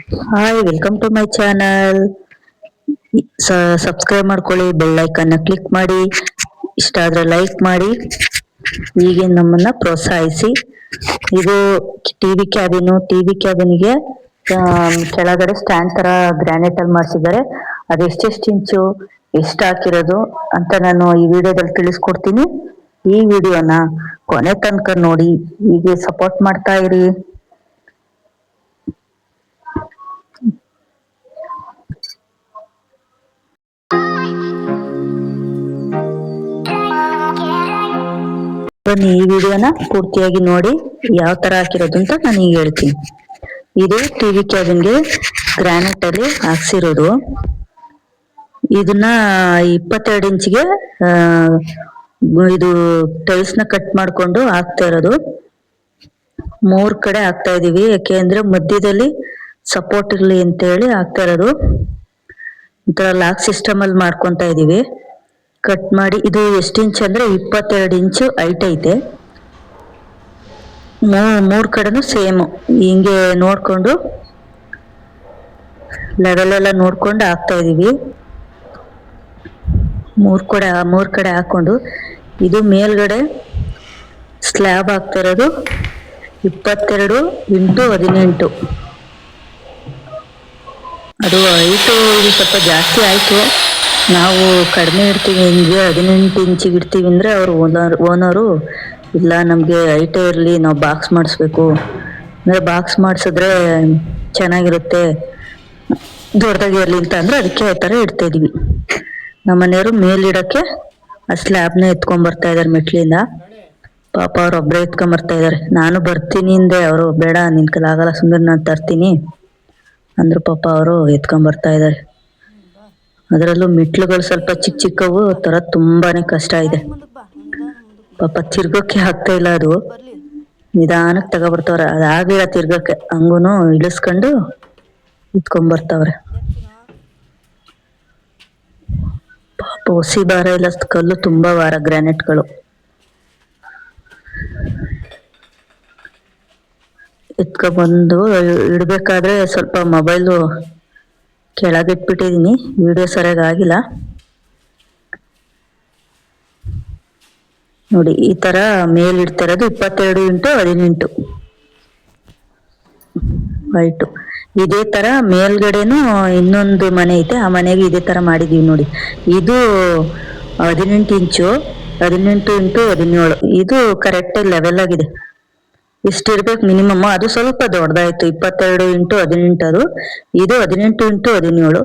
Hi, welcome to my channel. Subscribe ಮಾಡ್ಕೊಳ್ಳಿ, bell ಐಕನ್ನ click ಮಾಡಿ, ಇಷ್ಟ ಆದ್ರೆ ಲೈಕ್ ಮಾಡಿ, ಹೀಗೆ ನಮ್ಮನ್ನ ಪ್ರೋತ್ಸಾಹಿಸಿ. ಇದು ಟಿವಿ ಕ್ಯಾಬಿನ್ಗೆ ಕೆಳಗಡೆ ಸ್ಟ್ಯಾಂಡ್ ತರ ಗ್ರಾನೈಟ್ ಅಲ್ಲಿ ಮಾಡಿಸಿದ್ದಾರೆ. ಅದು ಎಷ್ಟೆಷ್ಟು ಇಂಚು, ಎಷ್ಟು ಹಾಕಿರೋದು ಅಂತ ನಾನು ಈ ವಿಡಿಯೋದಲ್ಲಿ ತಿಳಿಸ್ಕೊಡ್ತೀನಿ. ಈ ವಿಡಿಯೋನ ಕೊನೆ ತನಕ ನೋಡಿ, ಹೀಗೆ ಸಪೋರ್ಟ್ ಮಾಡ್ತಾ ಇರಿ. ಬನ್ನಿ, ಈ ವಿಡಿಯೋನ ಪೂರ್ತಿಯಾಗಿ ನೋಡಿ ಯಾವ ತರ ಹಾಕಿರೋದು ಅಂತ ನಾನು ಈಗ ಹೇಳ್ತೀನಿ. ಇದು ಟಿವಿ ಕ್ಯಾಬಿನ್ಗೆ ಗ್ರಾನೈಟ್ ಅಲ್ಲಿ ಹಾಕ್ಸಿರೋದು. ಇದನ್ನ 22 ಇಂಚಿಗೆ ಇದು ಟೈಲ್ಸ್ ನ ಕಟ್ ಮಾಡ್ಕೊಂಡು ಹಾಕ್ತಾ ಇರೋದು. 3 ಕಡೆ ಹಾಕ್ತಾ ಇದೀವಿ, ಯಾಕೆಂದ್ರೆ ಮಧ್ಯದಲ್ಲಿ ಸಪೋರ್ಟ್ ಇರ್ಲಿ ಅಂತ ಹೇಳಿ ಹಾಕ್ತಾ ಇರೋದು. ಒಂಥರ ಲಾಕ್ ಸಿಸ್ಟಮ್ ಅಲ್ಲಿ ಮಾಡ್ಕೊಂತ ಇದೀವಿ. ಕಟ್ ಮಾಡಿ, ಇದು ಎಷ್ಟು ಇಂಚ್ ಅಂದ್ರೆ 22 ಇಂಚು ಹೈಟ್ ಐತೆ. 3 ಕಡೆನೂ ಸೇಮ್ ಹಿಂಗೆ ನೋಡ್ಕೊಂಡು ಲೆವೆಲ್ ಎಲ್ಲ ನೋಡ್ಕೊಂಡು ಹಾಕ್ತಾ ಇದೀವಿ. 3 ಕಡೆ ಹಾಕೊಂಡು, ಇದು ಮೇಲ್ಗಡೆ ಸ್ಲ್ಯಾಬ್ ಹಾಕ್ತಾ ಇರೋದು 22 × 18. ಅದು ಹೈಟು ಇದು ಸ್ವಲ್ಪ ಜಾಸ್ತಿ ಆಯ್ತು. ನಾವು ಕಡಿಮೆ ಇಡ್ತೀವಿ ಹಿಂಗೆ 18 ಇಂಚಿಗೆ ಇಡ್ತೀವಿ ಅಂದ್ರೆ ಅವರು ಓನರು ಇಲ್ಲ, ನಮ್ಗೆ ಹೈಟೇ ಇರಲಿ, ನಾವು ಬಾಕ್ಸ್ ಮಾಡಿಸ್ಬೇಕು ಅಂದ್ರೆ ಬಾಕ್ಸ್ ಮಾಡಿಸಿದ್ರೆ ಚೆನ್ನಾಗಿರುತ್ತೆ, ದೊಡ್ಡದಾಗಿ ಇರಲಿ ಅಂತ ಅಂದ್ರೆ ಅದಕ್ಕೆ ಆ ಥರ ಇಡ್ತಾ ಇದೀವಿ. ನಮ್ಮ ಮನೆಯವರು ಮೇಲಿಡಕ್ಕೆ ಆ ಸ್ಲ್ಯಾಬ್ನ ಎತ್ಕೊಂಡ್ಬರ್ತಾ ಇದಾರೆ ಮೆಟ್ಲಿಂದ. ಪಾಪ ಅವ್ರು ಒಬ್ಬರೇ ಎತ್ಕೊಂಡ್ಬರ್ತಾ ಇದಾರೆ. ನಾನು ಬರ್ತೀನಿ ಹಿಂದೆ, ಅವರು ಬೇಡ ನಿನ್ ಕೈಲಿ ಆಗಲ್ಲ, ಸುಂದರ ನಾನು ತರ್ತೀನಿ ಅಂದ್ರು. ಪಾಪ ಅವರು ಎತ್ಕೊಂಡ್ಬರ್ತಾ ಇದಾರೆ. ಅದರಲ್ಲೂ ಮೆಟ್ಲುಗಳು ಸ್ವಲ್ಪ ಚಿಕ್ಕವು ತರ ತುಂಬಾನೇ ಕಷ್ಟ ಇದೆ. ಪಾಪ ತಿರ್ಗೋಕೆ ಆಗ್ತಾ ಇಲ್ಲ, ಅದು ನಿಧಾನಕ್ಕೆ ತಗೊಬರ್ತವ್ರೆ. ಅದಾಗಿಲ್ಲ ತಿರ್ಗಕ್ಕೆ, ಹಂಗೂನು ಇಳಿಸ್ಕೊಂಡು ಇತ್ಕೊಂಡ್ಬರ್ತಾವ್ರೆ. ಪಾಪ ಹೊಸಿ ಭಾರ ಇಲ್ಲ, ಕಲ್ಲು ತುಂಬಾ ಭಾರ, ಗ್ರಾನೈಟ್ಗಳು. ಎತ್ಕೊಬಂದು ಇಡ್ಬೇಕಾದ್ರೆ ಸ್ವಲ್ಪ ಮೊಬೈಲು ಕೆಳಗಿಟ್ಬಿಟ್ಟಿದೀನಿ, ವಿಡಿಯೋ ಸರಿಯಾಗಿ ಆಗಿಲ್ಲ ನೋಡಿ. ಈ ತರ ಮೇಲ್ ಇಡ್ತಾ ಇರೋದು 22 × 18 ಹೈಟು. ಇದೇ ತರ ಮೇಲ್ಗಡೆನು ಇನ್ನೊಂದು ಮನೆ ಐತೆ, ಆ ಮನೆಗೆ ಇದೇ ತರ ಮಾಡಿದೀವಿ ನೋಡಿ. ಇದು 18 ಇಂಚು, 18 × 17. ಇದು ಕರೆಕ್ಟ್ ಲೆವೆಲ್ ಆಗಿದೆ. ಇಷ್ಟಿರ್ಬೇಕು ಮಿನಿಮಮ್. ಅದು ಸ್ವಲ್ಪ ದೊಡ್ಡದಾಯ್ತು, 22 × 18 ಅದು. ಇದು 18 × 17.